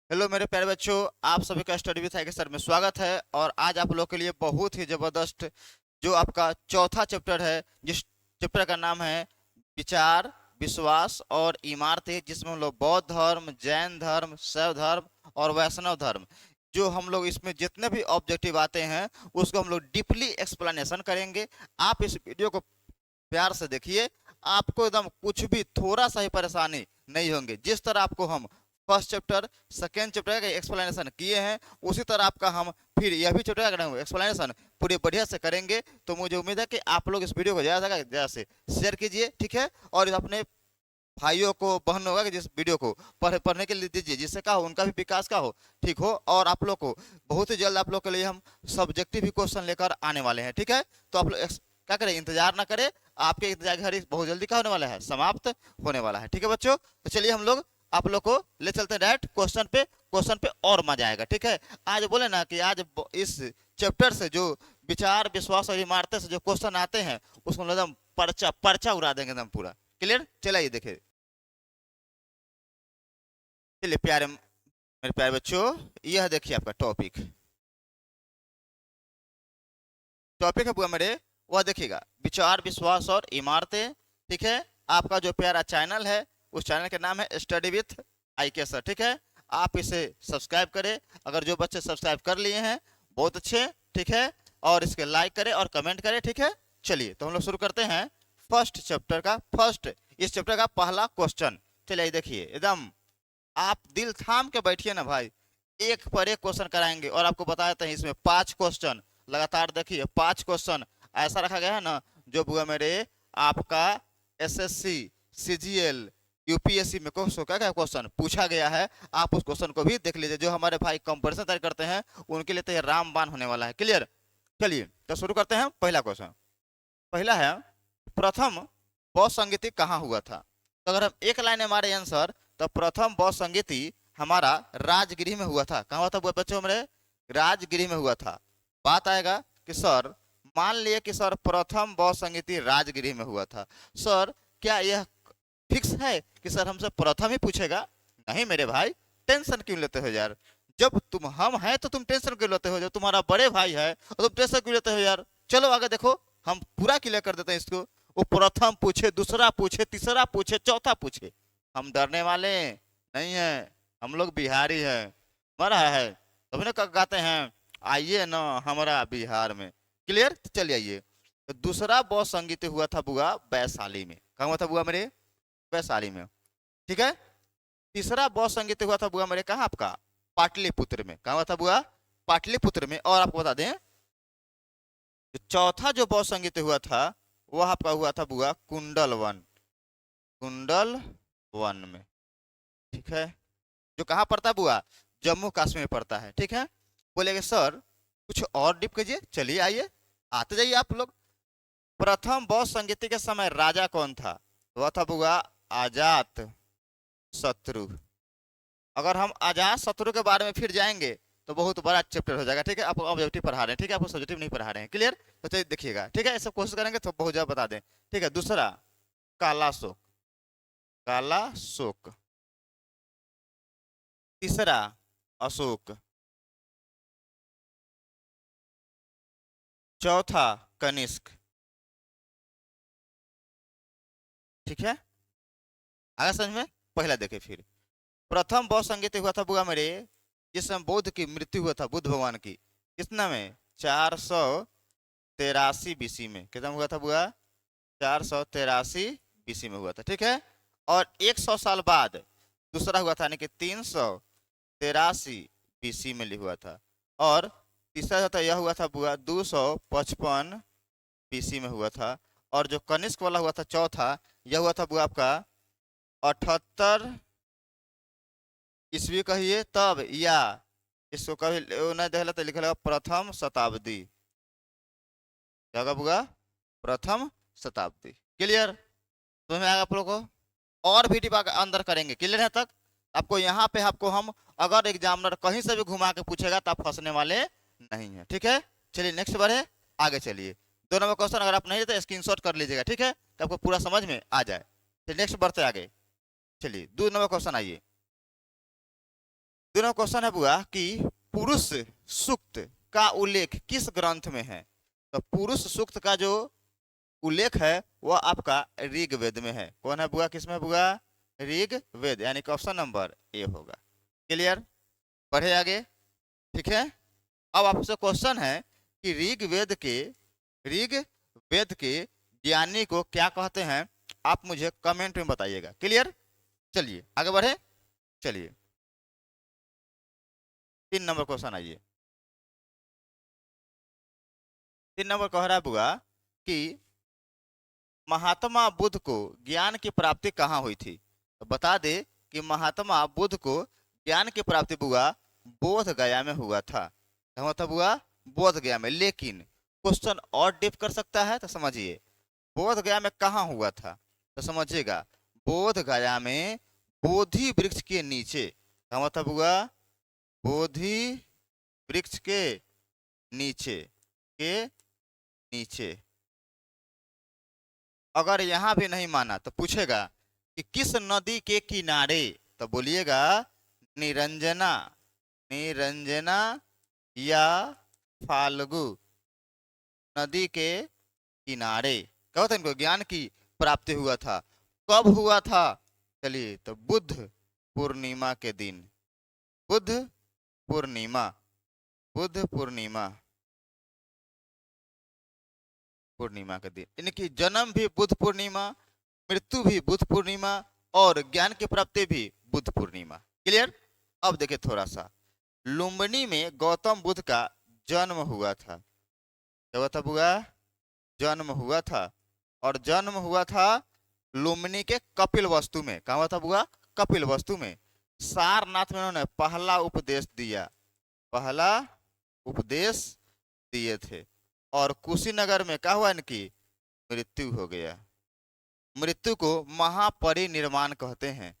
Hello मेरे प्यारे बच्चों, आप सभी का स्टडी विथ आई सर में स्वागत है। और आज आप लोग के लिए बहुत ही जबरदस्त जो आपका चौथा चैप्टर है, जिस चैप्टर का नाम है विचार, विश्वास और इमारतें, जिसमें हम लोग बौद्ध धर्म, जैन धर्म, शैव धर्म और वैष्णव धर्म, जो हम लोग इसमें जितने भी ऑब्जेक्टिव आते हैं उसको हम लोग डीपली एक्सप्लेनेशन करेंगे। आप इस वीडियो को प्यार से देखिए, आपको एकदम कुछ भी थोड़ा सा ही परेशानी नहीं होंगे। जिस तरह आपको हम फर्स्ट चैप्टर सेकेंड चैप्टर का एक्सप्लेनेशन किए हैं, उसी तरह आपका हम फिर यह भी चैप्टर का एक्सप्लेनेशन पूरी बढ़िया से करेंगे। तो मुझे उम्मीद है कि आप लोग इस वीडियो को ज़्यादा से शेयर कीजिए, ठीक है। और अपने भाइयों को, बहनों का जिस वीडियो को पढ़ने के लिए दीजिए, जिससे क्या हो, उनका भी विकास का हो, ठीक हो। और आप लोग को बहुत ही जल्द आप लोग के लिए हम सब्जेक्टिव भी क्वेश्चन लेकर आने वाले हैं, ठीक है। तो आप लोग क्या करें, इंतजार ना करें। आपके इंतजार की घड़ी बहुत जल्दी क्या होने वाला है, समाप्त होने वाला है, ठीक है बच्चों। तो चलिए हम लोग आप लोग को ले चलते हैं डायरेक्ट क्वेश्चन पे और मजा आएगा, ठीक है। आज बोले ना कि आज इस चैप्टर से जो विचार, विश्वास और इमारतें से जो क्वेश्चन आते हैं उसको हम लोग एकदम पर्चा पर्चा उड़ा देंगे एकदम पूरा। क्लियर, चलिए देखिए। चलिए मेरे प्यारे बच्चों, यह देखिए आपका टॉपिक। टॉपिक है पूरा मेरे, वह देखिएगा विचार, विश्वास और इमारतें, ठीक है। आपका जो प्यारा चैनल है, उस चैनल का नाम है स्टडी विथ आई सर, ठीक है। आप इसे सब्सक्राइब करें। अगर जो बच्चे सब्सक्राइब कर लिए हैं, बहुत अच्छे, ठीक है। और इसके लाइक करें और कमेंट करें, ठीक है। चलिए तो हम लोग शुरू करते हैं फर्स्ट चैप्टर का, इस चैप्टर का पहला क्वेश्चन। चलिए देखिए, एकदम आप दिल थाम के बैठिए ना भाई, एक पर एक क्वेश्चन कराएंगे। और आपको बता देते हैं इसमें 5 क्वेश्चन लगातार, देखिए 5 क्वेश्चन ऐसा रखा गया है ना, जो बुआ मेरे आपका एसएससी, सीजीएल, यूपीएससी में क्या क्या क्वेश्चन पूछा गया है, आप उस क्वेश्चन को भी देख लीजिए। जो हमारे भाई कंपटीशन तैयार करते हैं उनके लिए तो ये रामबाण होने वाला है। क्लियर, चलिए तो शुरू करते हैं। पहला क्वेश्चन, पहला है, प्रथम बौद्ध संगीति कहाँ हुआ था। तो अगर हम एक लाइन में हमारे आंसर, तो प्रथम बौद्ध संगीति हमारा राजगिरी में हुआ था। कहाँ हुआ था बच्चों मेरे, राजगिरी में हुआ था। बात आएगा कि सर, मान लिए कि सर प्रथम बौद्ध संगीति राजगिरी में हुआ था, सर क्या यह फिक्स है कि सर हमसे प्रथम ही पूछेगा। नहीं मेरे भाई, टेंशन क्यों लेते हो यार। जब तुम हम हैं तो तुम टेंशन क्यों लेते हो, जब तुम्हारा बड़े भाई है और तुम टेंशन क्यों लेते हो यार। चलो आगे देखो, हम पूरा क्लियर कर देते हैं इसको। वो प्रथम पूछे, दूसरा पूछे, तीसरा पूछे, चौथा पूछे, हम डरने वाले नहीं है। हम लोग बिहारी है, मरा है तभी ना गाते हैं, आइए ना हमारा बिहार में। क्लियर, चलिए आइए। तो दूसरा बौद्ध संगीत हुआ था बुआ वैशाली में। कहाँ हुआ था बुआ मेरे, वैशाली में, ठीक है। तीसरा बौद्ध संगीत हुआ था बुआ मेरे कहाँ, आपका पाटलिपुत्र में। कहाँ हुआ था बुआ, पाटलिपुत्र में। और आपको बता दें, जो चौथा जो बौद्ध संगीत हुआ था वह आपका हुआ था बुआ कुंडल वन, कुंडल वन में, ठीक है। जो कहाँ पड़ता है बुआ, जम्मू कश्मीर में पड़ता है, ठीक है। बोलेगे सर कुछ और डीप कीजिए। चलिए आइए, आते जाइए आप लोग। प्रथम बौद्ध संगीति के समय राजा कौन था, वह था बुआ अजात शत्रु। अगर हम अजात शत्रु के बारे में फिर जाएंगे तो बहुत बड़ा चैप्टर हो जाएगा, ठीक है। आपको ऑब्जेक्टिव पढ़ा रहे हैं, ठीक है, आपको सब्जेक्टिव नहीं पढ़ा रहे हैं। क्लियर, तो चलिए देखिएगा, ठीक है। ऐसा कोशिश करेंगे तो बहुत ज्यादा बता दें, ठीक है। दूसरा काला शोक, काला शोक। तीसरा अशोक। चौथा कनिष्क, ठीक है। आगे समझ में, पहला देखे फिर। प्रथम बौद्ध संगीत हुआ था बुआ मेरे जिसमें बौद्ध की मृत्यु हुआ था, बुद्ध भगवान की, कितना में, 483 BC में। कितना हुआ था बुआ, 483 BC में हुआ था, ठीक है। और 100 साल बाद दूसरा हुआ था, यानी कि 383 BC में हुआ था। और तीसरा जो था यह हुआ था बुआ 255 BC में हुआ था। और जो कनिष्क वाला हुआ था चौथा, यह हुआ था बुआ आपका 78 ईस्वी कहिए तब, या इसको कभी नहीं देखला तो लिखा प्रथम शताब्दी। क्या होगा बुआ, प्रथम शताब्दी। क्लियर, तो हमें आगे आप लोग को और भी डिबा अंदर करेंगे। क्लियर है तक आपको, यहाँ पे आपको हम अगर एग्जामिनर कहीं से भी घुमा के पूछेगा तो आप फंसने वाले नहीं है, ठीक है। चलिए नेक्स्ट बढ़े, आगे चलिए। 2 नंबर क्वेश्चन अगर आप नहीं तो स्क्रीनशॉट कर लीजिएगा, ठीक है, तो आपको पूरा समझ में आ जाए। चलिए नेक्स्ट बढ़ते आगे। चलिए 2 नंबर क्वेश्चन आइए। दोनों क्वेश्चन है बुआ कि पुरुष सूक्त का उल्लेख किस ग्रंथ में है। तो पुरुष सूक्त का जो उल्लेख है वह आपका ऋग्वेद में है। कौन है बुआ, किसमें बुआ, ऋग्वेद, यानी कि ऑप्शन नंबर ए होगा। क्लियर, बढ़े आगे। ठीक है, अब आपसे क्वेश्चन है कि ऋग्वेद के ज्ञानी को क्या कहते हैं, आप मुझे कमेंट में बताइएगा। क्लियर, चलिए आगे बढ़े। चलिए 3 नंबर क्वेश्चन आइए। 3 नंबर कह रहा है बुआ कि महात्मा बुद्ध को ज्ञान की प्राप्ति कहाँ हुई थी। तो बता दे कि महात्मा बुद्ध को ज्ञान की प्राप्ति बुआ बोध गया में हुआ था। कहाँ था बुआ, बोध गया में। लेकिन क्वेश्चन और डीप कर सकता है, तो समझिए बोध गया में कहाँ हुआ था। तो समझिएगा बोध गया में बोधि वृक्ष के नीचे। कहाँ था बुआ, बोधि वृक्ष के नीचे, नीचे। अगर यहां भी नहीं माना तो पूछेगा कि किस नदी के किनारे। तो बोलिएगा निरंजना, निरंजना या फाल्गु नदी के किनारे। कब था इनको ज्ञान की प्राप्ति हुआ था, कब हुआ था। चलिए, तो बुद्ध पूर्णिमा के दिन, बुद्ध पूर्णिमा, बुद्ध पूर्णिमा, पूर्णिमा के दिन। इनकी जन्म भी बुद्ध पूर्णिमा, मृत्यु भी बुद्ध पूर्णिमा और ज्ञान की प्राप्ति भी बुद्ध पूर्णिमा। क्लियर। अब देखिए थोड़ा सा, लुम्बिनी में गौतम बुद्ध का जन्म हुआ था। क्या हुआ था बुआ, जन्म हुआ था। और जन्म हुआ था लुम्बिनी के कपिल वस्तु में। कहा हुआ था बुआ, कपिल वस्तु में। सारनाथ में उन्होंने पहला उपदेश दिया, पहला उपदेश दिए थे। और कुशीनगर में क्या हुआ, इनकी मृत्यु हो गया। मृत्यु को महापरिनिर्वाण कहते हैं।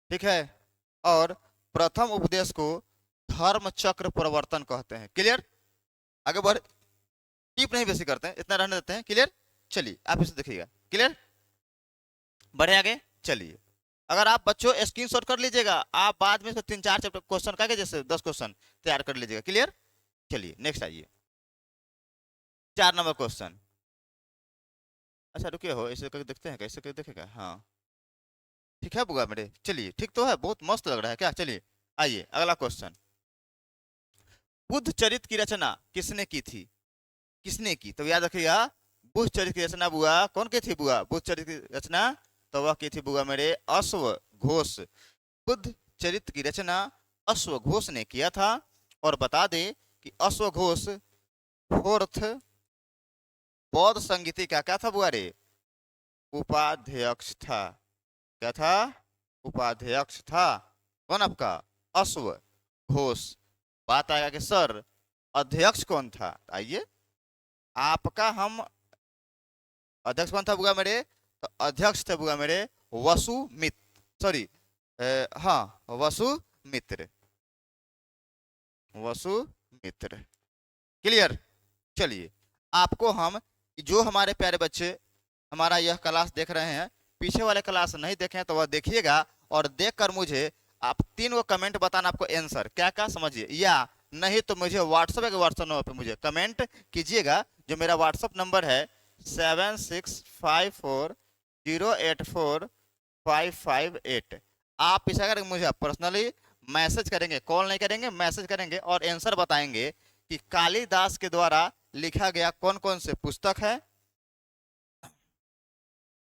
ठीक है। और प्रथम उपदेश को धर्म चक्र प्रवर्तन कहते हैं। क्लियर। आगे बढ़, टिप नहीं बेसी करते हैं, इतना रहने देते हैं। क्लियर। चलिए आप इसे देखिएगा। क्लियर, बढ़े आगे। चलिए, अगर आप बच्चों स्क्रीनशॉट कर लीजिएगा, आप बाद में 3-4 चैप्टर क्वेश्चन का जैसे 10 क्वेश्चन तैयार कर लीजिएगा। क्लियर। चलिए नेक्स्ट आइए, 4 नंबर क्वेश्चन। अच्छा रुकिए हो, ऐसे करके देखते हैं, कैसे करके देखेगा। हाँ ठीक है बुआ मेरे, चलिए ठीक तो है, बहुत मस्त लग रहा है क्या। चलिए आइए अगला क्वेश्चन। बुद्ध चरित्र की रचना किसने की थी, किसने की। तो याद रखिएगा, बुद्ध चरित्र की रचना बुआ कौन की थी बुआ, बुद्ध चरित्र की रचना तो वह की थी बुआ मेरे अश्वघोष। बुद्ध चरित्र की रचना अश्वघोष ने किया था। और बता दे कि अश्वघोष फोर्थ बौद्ध संगीति का क्या था बुआ रे, उपाध्यक्ष था। क्या था, उपाध्यक्ष था। कौन आपका, अश्वघोष। बात आएगा कि सर अध्यक्ष कौन था। आइए आपका हम, अध्यक्ष कौन था बुआ मेरे, तो अध्यक्ष थे बुआ मेरे वसुमित्र, सॉरी हाँ वसुमित्र, वसुमित्र। क्लियर। चलिए आपको हम, जो हमारे प्यारे बच्चे हमारा यह क्लास देख रहे हैं, पीछे वाले क्लास नहीं देखे हैं तो वह देखिएगा। और देखकर मुझे आप 3 को कमेंट बताना, आपको आंसर क्या क्या समझिए, या नहीं तो मुझे व्हाट्सएप नंबर पे मुझे कमेंट कीजिएगा। जो मेरा व्हाट्सएप नंबर है 7654084558। आप इसे अगर मुझे पर्सनली मैसेज करेंगे, कॉल नहीं करेंगे, मैसेज करेंगे और आंसर बताएंगे कि कालिदास के द्वारा लिखा गया कौन कौन से पुस्तक है,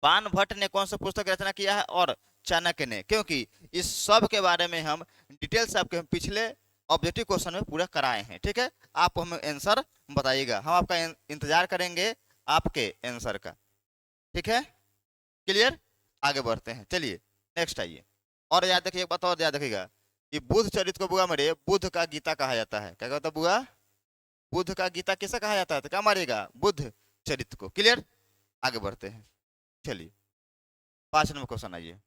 बाणभट्ट ने कौन सा पुस्तक रचना किया है, और चाणक्य ने। क्योंकि इस सब के बारे में हम डिटेल्स आपके पिछले ऑब्जेक्टिव क्वेश्चन में पूरा कराए हैं। ठीक है, आप हमें आंसर बताइएगा, हम आपका इंतजार करेंगे आपके आंसर का। ठीक है, क्लियर। आगे बढ़ते हैं, चलिए नेक्स्ट आइए। और याद रखिए, एक बात और याद रखिएगा कि बुद्ध चरित्र को बुआ मेरे बुद्ध का गीता कहा जाता है। क्या कहता बुआ, बुद्ध का गीता किसे कहा जाता है, तो क्या मारिएगा, बुद्ध चरित्र को। क्लियर। आगे बढ़ते हैं, चलिए 5 नंबर क्वेश्चन आइए।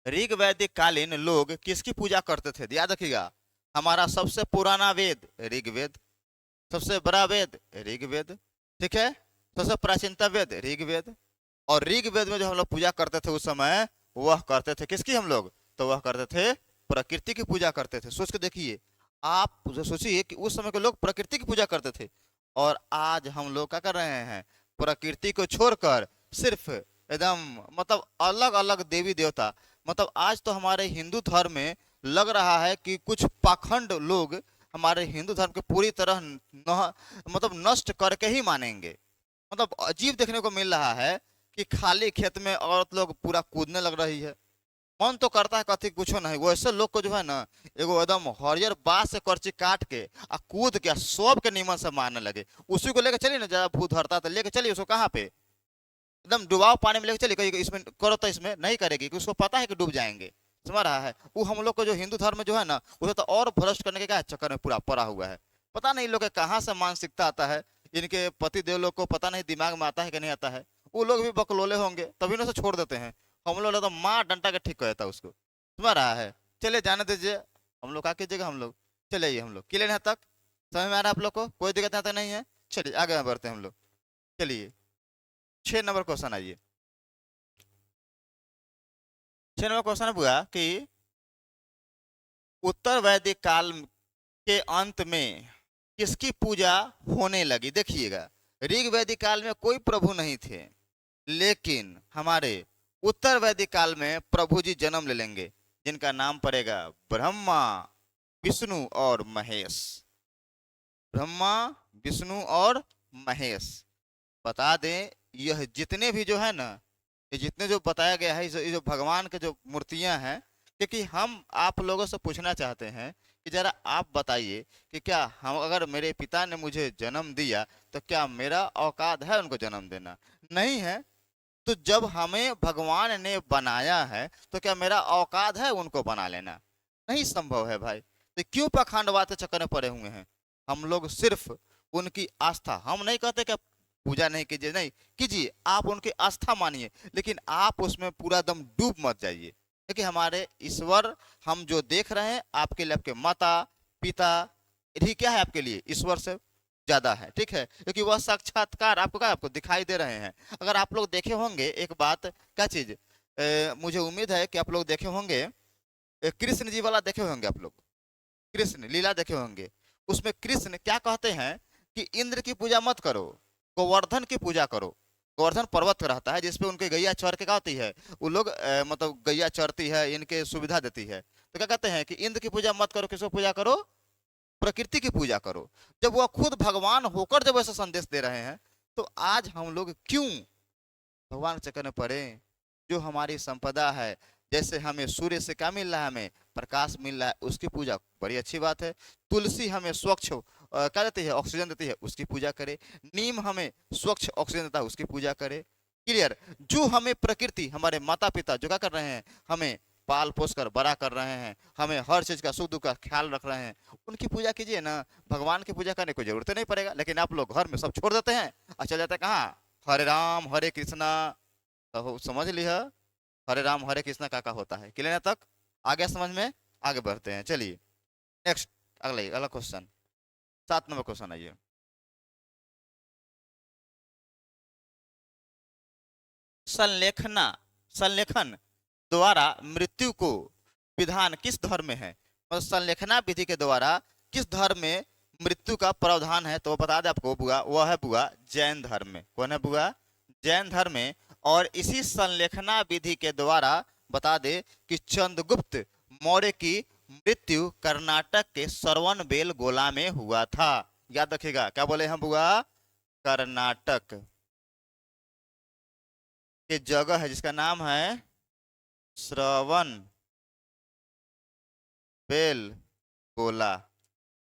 ऋग वैदिक कालीन लोग किसकी पूजा करते थे। याद रखिएगा, हमारा सबसे पुराना वेद ऋग्वेद, सबसे बड़ा वेद ऋग्वेद। ठीक है, सबसे प्राचीनतम वेद ऋग्वेद। और ऋग्वेद में जो हम लोग पूजा करते थे उस समय, वह करते थे किसकी हम लोग, तो वह करते थे प्रकृति की पूजा करते थे। सोच के देखिए, आप सोचिए कि उस समय के लोग प्रकृति की पूजा करते थे, और आज हम लोग क्या कर रहे हैं, प्रकृति को छोड़कर सिर्फ एकदम मतलब अलग अलग देवी देवता। मतलब आज तो हमारे हिंदू धर्म में लग रहा है कि कुछ पाखंड लोग हमारे हिंदू धर्म के पूरी तरह मतलब नष्ट करके ही मानेंगे। मतलब अजीब देखने को मिल रहा है कि खाली खेत में औरत लोग पूरा कूदने लग रही है। मन तो करता है कथी कुछ नहीं, वैसे लोग को जो है ना एगो एकदम हरियर बांस से करची काट के आ कूद के सब के नीमन से मारने लगे। उसी को लेकर चलिए ना, ज्यादा भूत धरता तो लेके चलिए उसको कहाँ पे, एकदम डुबाव पानी में लेके चलिए, कहीं इसमें करो तो इसमें नहीं करेगी क्योंकि उसको पता है कि डूब जाएंगे। समझ रहा है, वो हम लोग को जो हिंदू धर्म में जो है ना, उसे तो और भ्रष्ट करने के क्या चक्कर में पूरा पड़ा हुआ है। पता नहीं इन लोग के कहाँ से मानसिकता आता है, इनके पति देव लोग को पता नहीं दिमाग में आता है कि नहीं आता है। वो लोग भी बकलोले होंगे तभी ना से छोड़ देते हैं। हम लोग तो मार डंटा के ठीक कहता है उसको। समझ रहा है, चलिए जाने दीजिए, हम लोग क्या कीजिएगा, हम लोग चले आइए, हम लोग क्लियर यहाँ तक समझ में आ रहा है आप लोग को, कोई दिक्कत यहाँ तक नहीं है। चलिए आगे बढ़ते हैं हम लोग। चलिए 6 नंबर क्वेश्चन आइए। 6 नंबर क्वेश्चन है बुआ कि उत्तर वैदिक काल के अंत में किसकी पूजा होने लगी। देखिएगा, ऋग वैदिक काल में कोई प्रभु नहीं थे, लेकिन हमारे उत्तर वैदिक काल में प्रभु जी जन्म ले लेंगे, जिनका नाम पड़ेगा ब्रह्मा, विष्णु और महेश। ब्रह्मा, विष्णु और महेश। बता दें, यह जितने भी जो है ना, ये जितने जो बताया गया है, ये जो भगवान के जो मूर्तियां हैं, क्योंकि हम आप लोगों से पूछना चाहते हैं कि जरा आप बताइए कि क्या हम, अगर मेरे पिता ने मुझे जन्म दिया तो क्या मेरा औकात है उनको जन्म देना? नहीं है। तो जब हमें भगवान ने बनाया है तो क्या मेरा औकात है उनको बना लेना? नहीं संभव है भाई। तो क्यों पाखंडवाद के चक्कर में पड़े हुए हैं? हम लोग सिर्फ उनकी आस्था, हम नहीं कहते कि पूजा नहीं कीजिए, नहीं कीजिए, आप उनकी आस्था मानिए, लेकिन आप उसमें पूरा दम डूब मत जाइए। क्योंकि हमारे ईश्वर हम जो देख रहे हैं आपके लिए, आपके माता पिता ही क्या है आपके लिए, ईश्वर से ज्यादा है। ठीक है, क्योंकि वह साक्षात्कार आपको क्या, आपको दिखाई दे रहे हैं। अगर आप लोग देखे होंगे एक बात, क्या चीज, मुझे उम्मीद है कि आप लोग देखे होंगे, कृष्ण जी वाला देखे होंगे आप लोग, कृष्ण लीला देखे होंगे। उसमें कृष्ण क्या कहते हैं कि इंद्र की पूजा मत करो, गोवर्धन की पूजा करो। गोवर्धन पर्वत रहता है जिसपे उनके गैया चर के क्या होती है, वो लोग मतलब गैया चरती है, इनके सुविधा देती है। तो क्या कहते हैं कि इंद्र की पूजा मत करो, किसको पूजा करो, प्रकृति की पूजा करो। जब वह खुद भगवान होकर जब ऐसा संदेश दे रहे हैं, तो आज हम लोग क्यों भगवान के चक्कर में पड़े? जो हमारी संपदा है, जैसे हमें सूर्य से क्या मिल रहा है, हमें प्रकाश मिल रहा है, उसकी पूजा बड़ी अच्छी बात है। तुलसी हमें स्वच्छ क्या देती है, ऑक्सीजन देती है, उसकी पूजा करें। नीम हमें स्वच्छ ऑक्सीजन देता है, उसकी पूजा करें। क्लियर? जो हमें प्रकृति, हमारे माता पिता जो क्या कर रहे हैं, हमें पाल पोस कर बड़ा कर रहे हैं, हमें हर चीज का सुख दुख का ख्याल रख रहे हैं, उनकी पूजा कीजिए ना। भगवान की पूजा करने की जरूरत नहीं पड़ेगा। लेकिन आप लोग घर में सब छोड़ देते हैं और चल जाते हैं कहाँ, हरे राम हरे कृष्णा। तो समझ लिया, हरे राम हरे कृष्णा का होता है। क्लियर तक आगे समझ में? आगे बढ़ते हैं, चलिए नेक्स्ट, अगला क्वेश्चन, 7 नंबर क्वेश्चन आइए। संलेखना, संलेखन द्वारा मृत्यु को विधान किस धर्म में है? और संलेखना विधि के द्वारा किस धर्म में मृत्यु का प्रावधान है? तो बता दे आपको बुआ, वह है बुआ जैन धर्म में। कौन है बुआ? जैन धर्म में। और इसी संलेखना विधि के द्वारा बता दे कि चंद्रगुप्त मौर्य की मृत्यु कर्नाटक के श्रवण बेल गोला में हुआ था। याद रखिएगा, क्या बोले हम बुआ? कर्नाटक के जगह है जिसका नाम है श्रवण बेल गोला।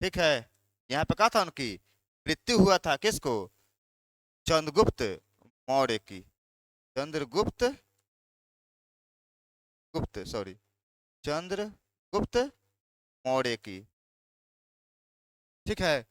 ठीक है, यहाँ पे कहा था उनकी मृत्यु हुआ था, किसको? चंद्रगुप्त मौर्य की, चंद्रगुप्त गुप्त सॉरी चंद्रगुप्त मौर्य की। ठीक है,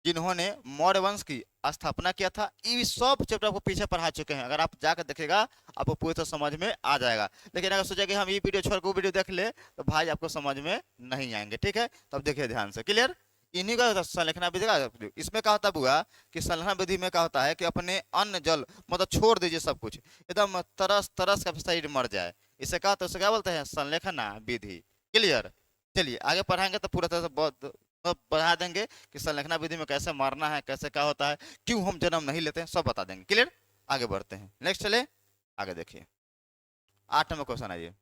जिन्होंने मौर्य वंश की स्थापना किया था। ये सब चैप्टर आपको पीछे पढ़ा चुके हैं, अगर आप जाकर देखेगा आपको पूरी तरह समझ में आ जाएगा। लेकिन अगर सोचे कि हम ये वीडियो छोड़ के वीडियो देख ले तो भाई आपको समझ में नहीं आएंगे। ठीक है, तब देखिए ध्यान से। क्लियर? इन्हीं का संलेखना विधि का, इसमें क्या होता है बुआ कि संलेखना विधि में क्या होता है कि अपने अन्न जल मतलब छोड़ दीजिए सब कुछ, एकदम तरस तरस का शरीर मर जाए, इसे कहा तो उसे क्या बोलते हैं, संलेखना विधि। क्लियर। चलिए आगे पढ़ाएंगे तो पूरा तरह से बहुत बढ़ा देंगे कि संलेखना विधि में कैसे मारना है, कैसे क्या होता है, क्यों हम जन्म नहीं लेते हैं, सब बता देंगे। क्लियर। आगे बढ़ते हैं, नेक्स्ट चले आगे। देखिए 8 नंबर क्वेश्चन आइए।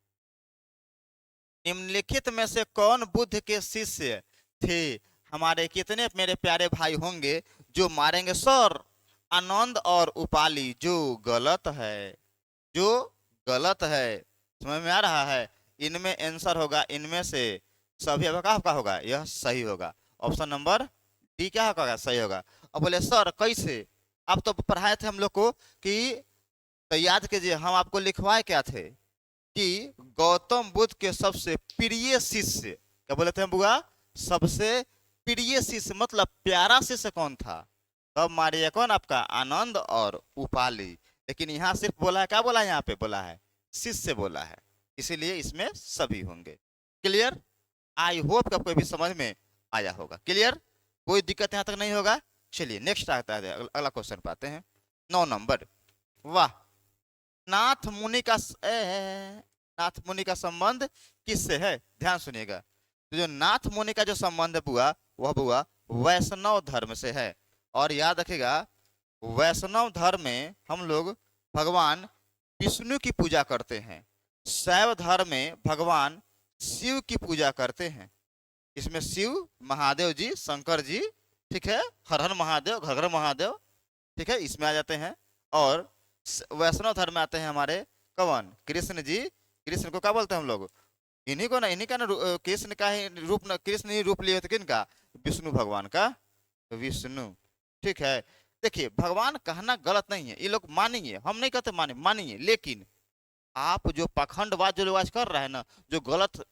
निम्नलिखित में से कौन बुद्ध के शिष्य थे? हमारे कितने मेरे प्यारे भाई होंगे जो मारेंगे सर? आनंद और उपाली। जो गलत है, जो गलत है, समझ में आ रहा है? इनमें आंसर होगा, इनमें से सभी आपका होगा, यह सही होगा। ऑप्शन नंबर डी क्या होगा, सही होगा। अब बोले सर कैसे? आप तो पढ़ाए थे हम लोग को कि, तो याद कीजिए हम आपको लिखवाए क्या थे कि गौतम बुद्ध के सबसे प्रिय शिष्य, क्या बोले थे हम बुआ? सबसे प्रिय शिष्य मतलब प्यारा शिष्य कौन था? तब मारिए कौन आपका, आनंद और उपाली। लेकिन यहाँ सिर्फ बोला है, क्या बोला है यहाँ पे, बोला है शिष्य बोला है, इसीलिए इसमें सभी होंगे। क्लियर। आई होप कि आपको भी समझ में आया होगा। क्लियर, कोई दिक्कत यहाँ तक नहीं होगा। चलिए नेक्स्ट आता है, अगला क्वेश्चन पाते हैं। 9 नंबर। वाह। नाथ मुनि का नाथ मुनि का संबंध किससे है? ध्यान सुनिएगा। तो जो नाथ मुनि का जो संबंध है बुआ, वह बुआ वैष्णव धर्म से है। और याद रखिएगा, वैष्णव धर्म में हम लोग भगवान विष्णु की पूजा करते हैं, शैव धर्म में भगवान शिव की पूजा करते हैं। इसमें शिव महादेव जी, शंकर जी, ठीक है, हर हर महादेव, घर घर महादेव, ठीक है, इसमें आ जाते हैं। और वैष्णव धर्म में आते हैं हमारे कौन, कृष्ण जी। कृष्ण को क्या बोलते हैं हम लोग? इन्हीं को ना, इन्हीं का ना कृष्ण का ही रूप ना, कृष्ण ही रूप लिए थे किनका? विष्णु भगवान का, विष्णु। ठीक है। देखिए भगवान कहना गलत नहीं है, ये लोग मानेंगे, हम नहीं कहते मानेंगे, लेकिन आप जो पाखंडवाद जो लोग आज कर रहे हैं ना, जो गलत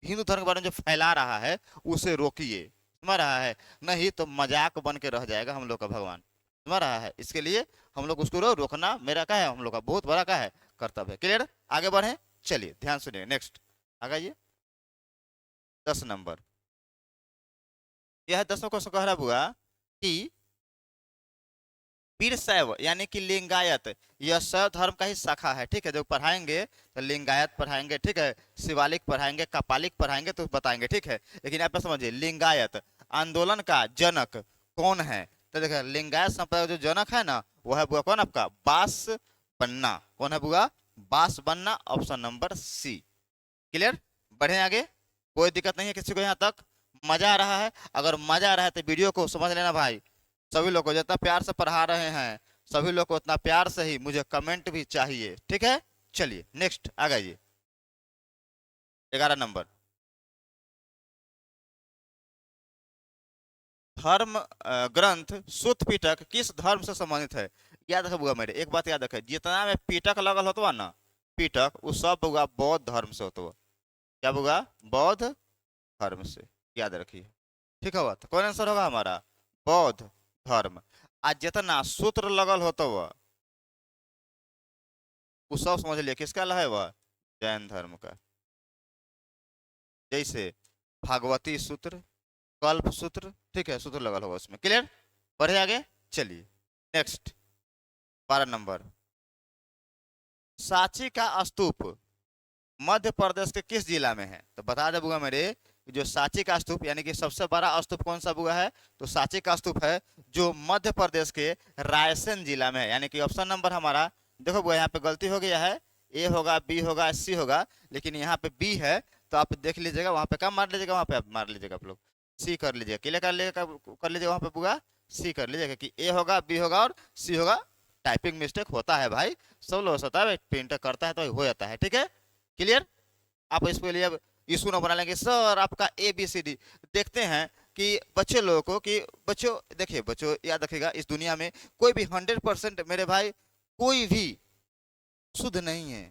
हिंदू धर्म के बारे में जो फैला रहा है, उसे रोकिए, समझ रहा है? नहीं तो मजाक बन के रह जाएगा हम लोग का भगवान, समझ रहा है? इसके लिए हम लोग उसको रोकना मेरा क्या है, हम लोग का बहुत बड़ा क्या है, कर्तव्य है। क्लियर। आगे बढ़े, चलिए ध्यान सुनिए, नेक्स्ट आगे 10 नंबर। यह 10 क्वेश्चन कह रहा बुआ कि वीर शैव यानी कि लिंगायत, यह शैव धर्म का ही शाखा है। ठीक है, जब पढ़ाएंगे तो लिंगायत पढ़ाएंगे, ठीक है, शिवालिक पढ़ाएंगे, कपालिक पढ़ाएंगे तो बताएंगे, ठीक है। लेकिन आप समझिए लिंगायत आंदोलन का जनक कौन है? तो देखिए लिंगायत संप्रदाय जो जनक है ना, वह है बुआ कौन आपका, बास बन्ना। कौन है बुआ? बास बन्ना। Option number C. क्लियर। बढ़े आगे, कोई दिक्कत नहीं है किसी को यहाँ तक? मजा आ रहा है? अगर मजा आ रहा है तो वीडियो को समझ लेना भाई। सभी लोग को जितना प्यार से पढ़ा रहे हैं, सभी लोग को उतना प्यार से ही मुझे कमेंट भी चाहिए, ठीक है। चलिए नेक्स्ट आ गइए 11 नंबर। धर्म ग्रंथ सूत पीटक किस धर्म से संबंधित है? याद रखे बुआ मेरे, एक बात याद रखे, जितना में पीटक लगल होता ना, पीटक वो सब बुआ बौद्ध धर्म से होता। क्या बुआ? बौद्ध धर्म से, याद रखिए, ठीक है। तो कौन आंसर होगा हमारा? बौद्ध धर्म। आज जितना सूत्र लगल होता वह, वो सब समझ लिया किसका है वह? जैन धर्म का। जैसे भागवती सूत्र, कल्प सूत्र, ठीक है, सूत्र लगल होगा उसमें। क्लियर। बढ़े आगे, चलिए नेक्स्ट 12 नंबर। सांची का स्तूप मध्य प्रदेश के किस जिला में है? तो बता दे बुआ मेरे, जो सांची का स्तूप यानी कि सबसे बड़ा स्तूप कौन सा बुआ है? तो सांची का स्तूप है जो मध्य प्रदेश के रायसेन जिला में है। यानी कि ऑप्शन नंबर हमारा, देखो बुआ यहाँ पे गलती हो गया है, ए होगा, बी होगा, सी होगा, लेकिन यहाँ पे बी है, तो आप देख लीजिएगा, वहां पे क्या मार लीजिएगा, वहां पे आप मार लीजिएगा, आप लोग सी कर लीजिएगा। क्लियर कर लीजिएगा, कर लीजिएगा वहां पे बुआ, सी कर लीजिएगा कि ए होगा, बी होगा और सी होगा। टाइपिंग मिस्टेक होता है भाई, सब लोग होता है, प्रिंटर करता है तो हो जाता है, ठीक है। क्लियर। आप इसके लिए अब इशू ना बना लेंगे सर आपका ABCD। देखते हैं कि बच्चे लोगों को, कि बच्चों देखिए, बच्चों याद रखिएगा, इस दुनिया में कोई भी 100% मेरे भाई कोई भी शुद्ध नहीं है,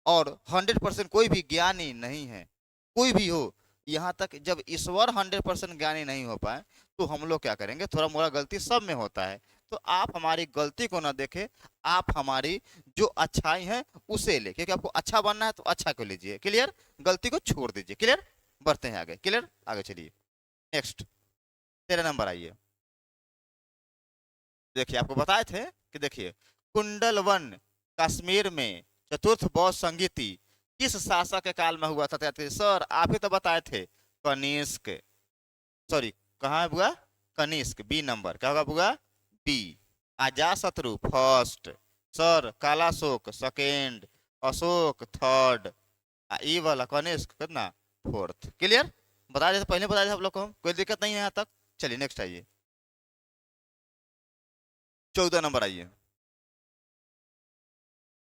और 100% कोई भी ज्ञानी नहीं है, कोई भी हो। यहाँ तक जब ईश्वर 100% ज्ञानी नहीं हो पाए तो हम लोग क्या करेंगे, थोड़ा मोड़ा गलती सब में होता है। तो आप हमारी गलती को ना देखें, आप हमारी जो अच्छाई है उसे ले, क्योंकि आपको अच्छा बनना है तो अच्छा को लीजिए। क्लियर। गलती को छोड़ दीजिए। क्लियर। बढ़ते हैं आगे। क्लियर। आगे चलिए नेक्स्ट 13 नंबर आइए। देखिए आपको बताए थे कि देखिए कुंडल वन कश्मीर में चतुर्थ बौद्ध संगीति किस शासक के काल में हुआ था? सर आप ही तो बताए थे, कनिष्क, सॉरी कहाँ है बुआ? कनिष्क, बी नंबर, क्या होगा बुआ? B. Ajatashatru first, sir Kalashok second, Ashok third, E वाला कनिष्क कितना? फोर्थ। क्लियर? बता देते, पहले बता देते आप लोग को हम, कोई दिक्कत नहीं है यहाँ तक। चलिए नेक्स्ट आइए, 14 नंबर आइए।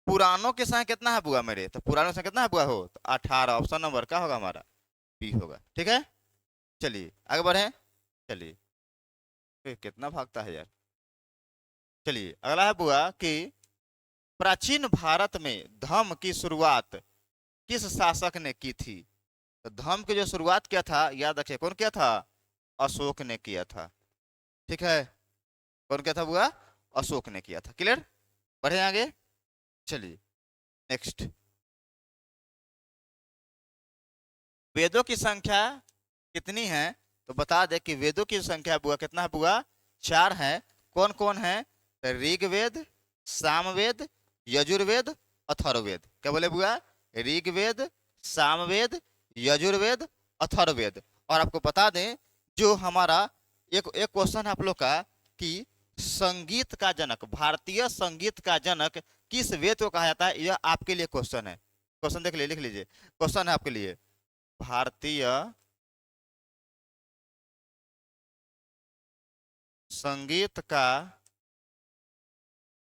पुरानों के संख्या कितना है बुआ मेरे? तो पुरानों के संख्या कितना है बुआ? हो तो 18, ऑप्शन नंबर क्या होगा हमारा? बी होगा। ठीक है, चलिए आगे बढ़े। चलिए कितना भागता है यार। चलिए अगला है बुआ कि प्राचीन भारत में धर्म की शुरुआत किस शासक ने की थी? तो धर्म की जो शुरुआत किया था, याद रखिए, कौन किया था? अशोक ने किया था। ठीक है, कौन किया था बुआ? अशोक ने किया था। क्लियर? बढ़े आगे, चलिए नेक्स्ट। वेदों की संख्या कितनी है? तो बता दे कि वेदों की संख्या बुआ कितना है बुआ? 4 है। कौन कौन है? तो ऋग्वेद, सामवेद, यजुर्वेद, अथर्ववेद। क्या बोले बुआ? ऋग्वेद, सामवेद, यजुर्वेद, अथर्ववेद। और आपको बता दें, जो हमारा एक एक क्वेश्चन है आप लोग का कि संगीत का जनक, भारतीय संगीत का जनक किस वेद को कहा जाता है? यह आपके लिए क्वेश्चन है। क्वेश्चन देख लीजिए, लिख लीजिए, क्वेश्चन है आपके लिए। भारतीय संगीत का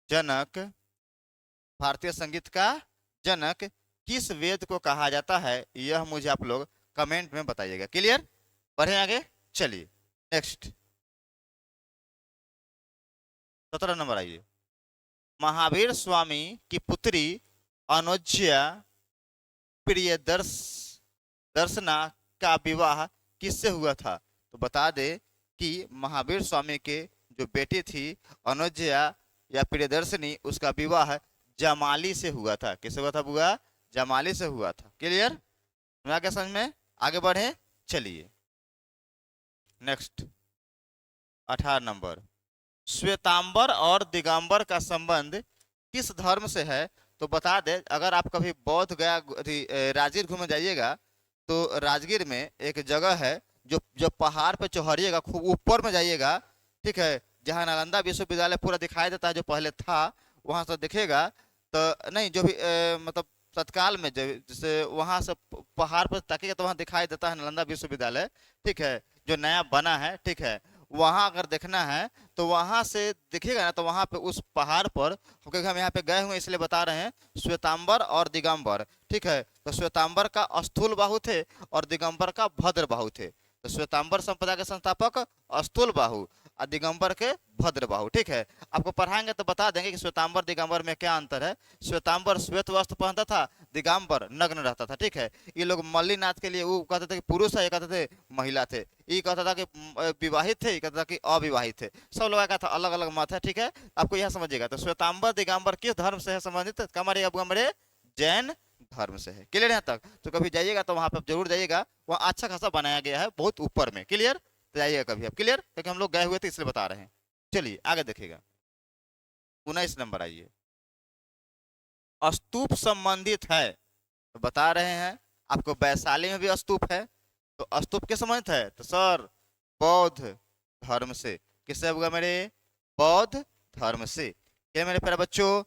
जनक, भारतीय संगीत का जनक किस वेद को कहा जाता है? यह मुझे आप लोग कमेंट में बताइएगा। क्लियर? बढ़े आगे, चलिए नेक्स्ट, 17 नंबर आइए। महावीर स्वामी की पुत्री अनुज्या प्रियदर्शना का विवाह किससे हुआ था? तो बता दे कि महावीर स्वामी के जो बेटी थी अनुज्या या प्रियदर्शनी, उसका विवाह जमाली से हुआ था। किससे हुआ था बुआ? जमाली से हुआ था। क्लियर? समझ क्या समझ में? आगे बढ़े, चलिए नेक्स्ट, 18 नंबर। श्वेतांबर और दिगंबर का संबंध किस धर्म से है? तो बता दे, अगर आप कभी बौद्ध गया राजगीर घूमने जाइएगा, तो राजगीर में एक जगह है, जो जो पहाड़ पे चढ़िएगा, खूब ऊपर में जाइएगा, ठीक है, जहाँ नालंदा विश्वविद्यालय पूरा दिखाई देता है, जो पहले था, वहां से दिखेगा। तो नहीं, जो भी मतलब तत्काल में जैसे वहां से पहाड़ पर ताकिएगा तो वहां दिखाई देता है नालंदा विश्वविद्यालय। ठीक है, जो नया बना है। ठीक है, वहां अगर देखना है तो वहां से दिखेगा ना, तो वहां पे उस पहाड़ पर, क्योंकि हम यहाँ पे गए हुए इसलिए बता रहे हैं, श्वेतांबर और दिगंबर। ठीक है, तो श्वेतांबर का स्थूल बाहु थे और दिगंबर का भद्र बाहु थे। तो श्वेतांबर संप्रदाय के संस्थापक स्थूल बाहु और दिगंबर के भद्र बाहु। ठीक है, आपको पढ़ाएंगे तो बता देंगे कि श्वेतांबर दिगंबर में क्या अंतर है। श्वेतांबर श्वेत वस्त्र पहनता था, दिगंबर नग्न रहता था। ठीक है, ये लोग मल्लीनाथ के लिए वो कहते थे कि पुरुष है, ये कहते थे महिला थे, ये कहता था कि विवाहित थे, ये कहता था कि अविवाहित थे। सब लोगों का था अलग अलग मत है। ठीक है, आपको यह समझिएगा। तो श्वेतांबर दिगंबर किस धर्म से है संबंधित? हमारे जैन धर्म से है। क्लियर? यहाँ तक तो कभी जाइएगा तो वहां पर जरूर जाइएगा, वहाँ अच्छा खासा बनाया गया है, बहुत ऊपर में। क्लियर? तो जाइएगा कभी आप। क्लियर? क्योंकि हम लोग गए हुए थे इसलिए बता रहे हैं। चलिए आगे देखिएगा, 19 नंबर आइए। स्तूप संबंधित है, तो बता रहे हैं आपको, वैशाली में भी स्तूप है। तो स्तूप के संबंधित है? तो सर बौद्ध धर्म से। किससे होगा मेरे? बौद्ध धर्म से। क्या मेरे प्यारे बच्चों,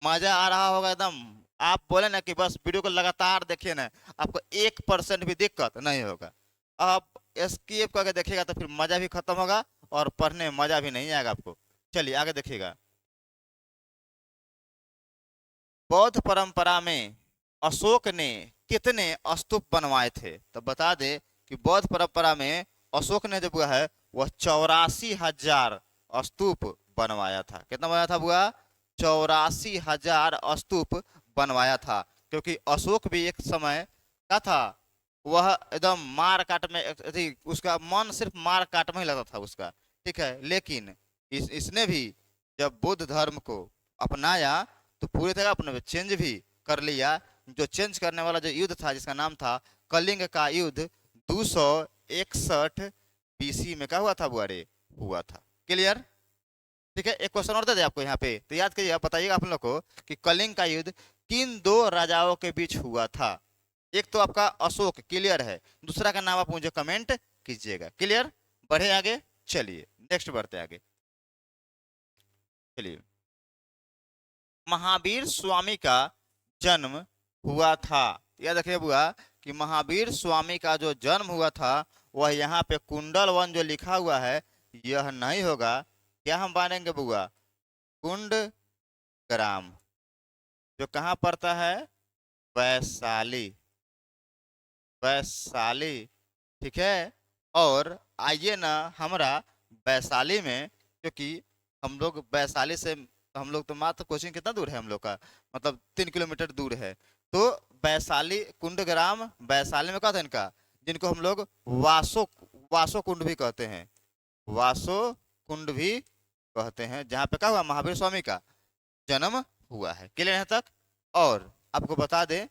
मजा आ रहा होगा एकदम? आप बोले ना कि बस वीडियो को लगातार देखिए ना, आपको 1% भी दिक्कत नहीं होगा। आप एस्केप करके देखिएगा तो फिर मजा भी खत्म होगा और पढ़ने में मजा भी नहीं आएगा आपको। चलिए आगे देखिएगा। बौद्ध परंपरा में अशोक ने कितने स्तूप बनवाए थे? तो बता दे कि बौद्ध परंपरा में अशोक ने जो हुआ है वह 84,000 स्तूप बनवाया था। कितना बनवाया था बुआ? 84,000 स्तूप बनवाया था। क्योंकि अशोक भी एक समय क्या था, वह एकदम मार काट में, उसका मन सिर्फ मार काट में ही लगता था उसका। ठीक है, लेकिन इसने भी जब बुद्ध धर्म को अपनाया तो पूरी तरह अपने चेंज भी कर लिया। जो चेंज करने वाला जो युद्ध था, जिसका नाम था कलिंग का युद्ध, 261 बीसी में क्या हुआ था बुआरे? हुआ था। क्लियर? ठीक है, एक क्वेश्चन और दे दे आपको यहाँ पे, तो याद करिएगा, बताइएगा आप लोग को कि कलिंग का युद्ध किन दो राजाओं के बीच हुआ था? एक तो आपका अशोक, क्लियर है, दूसरा का नाम आप मुझे कमेंट कीजिएगा। क्लियर, बढ़े आगे, चलिए नेक्स्ट बढ़ते आगे। चलिए, महावीर स्वामी का जन्म हुआ था, याद रखिए बुआ कि महावीर स्वामी का जो जन्म हुआ था वह यहाँ पे कुंडल वन जो लिखा हुआ है यह नहीं होगा। क्या हम मानेंगे बुआ? कुंड ग्राम, जो कहाँ पड़ता है? वैशाली, वैशाली, ठीक है। और आइए ना हमारा वैशाली में, क्योंकि हम लोग वैशाली से, हम लोग तो मात्र कोचिंग कितना दूर है हम लोग का, मतलब 3 किलोमीटर दूर है। तो वैशाली कुंडग्राम वैशाली में कहते हैं इनका, जिनको हम लोग वासो वासो कुंड भी कहते हैं, वासो कुंड भी कहते हैं, जहाँ पे क्या हुआ? महावीर स्वामी का जन्म हुआ है। क्लियर यहाँ तक? और आपको बता दें,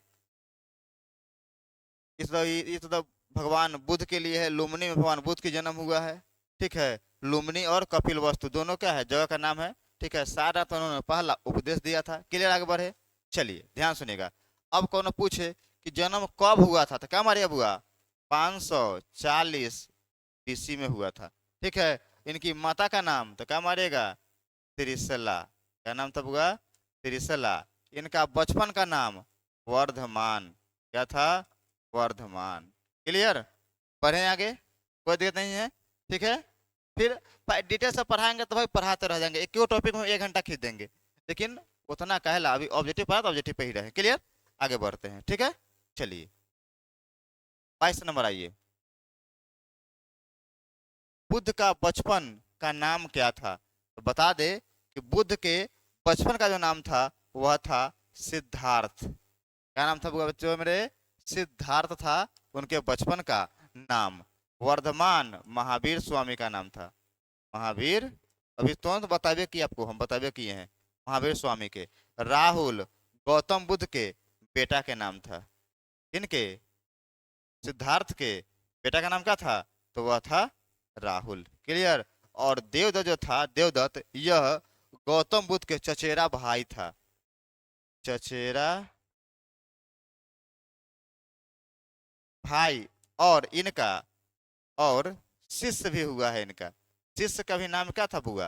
इस तो भगवान बुद्ध के लिए है, लुम्बिनी में भगवान बुद्ध की जन्म हुआ है, ठीक है। लुम्बिनी और कपिल वस्तु दोनों क्या है? जगह का नाम है, ठीक है। सारा तो उन्होंने पहला उपदेश दिया था। क्लियर, आगे बढ़े, चलिए ध्यान सुनिएगा। अब कौन पूछे कि जन्म कब हुआ था, तो क्या मारिए बुआ? 540 BC में हुआ था, ठीक है। इनकी माता का नाम तो क्या मारिएगा? त्रिशला। क्या नाम था बुआ? त्रिशला। इनका बचपन का नाम वर्धमान। क्या था? वर्धमान। क्लियर, पढ़ें आगे, कोई दिक्कत नहीं है, ठीक है। फिर डिटेल से पढ़ाएंगे तो भाई पढ़ाते रह जाएंगे, एक टॉपिक में 1 घंटा खींच देंगे, लेकिन उतना कहला अभी ऑब्जेक्टिव पढ़ा तो ऑब्जेक्टिव पे ही रहे। क्लियर, आगे बढ़ते हैं, ठीक है। चलिए 22 नंबर आइए। बुद्ध का बचपन का नाम क्या था? तो बता दे कि बुद्ध के बचपन का जो नाम था वह था सिद्धार्थ। क्या नाम था बच्चों मेरे? सिद्धार्थ था उनके बचपन का नाम। वर्धमान महावीर स्वामी का नाम था। महावीर, अभी तुरंत बताबे कि आपको हम बताबे किए हैं, महावीर स्वामी के। राहुल गौतम बुद्ध के बेटा के नाम था। किनके? सिद्धार्थ के बेटा का नाम क्या था? तो वह था राहुल। क्लियर। और देवदत्त जो था, देवदत्त, यह गौतम बुद्ध के चचेरा भाई था, चचेरा भाई। और इनका और शिष्य भी हुआ है इनका। शिष्य का भी नाम क्या था बुआ?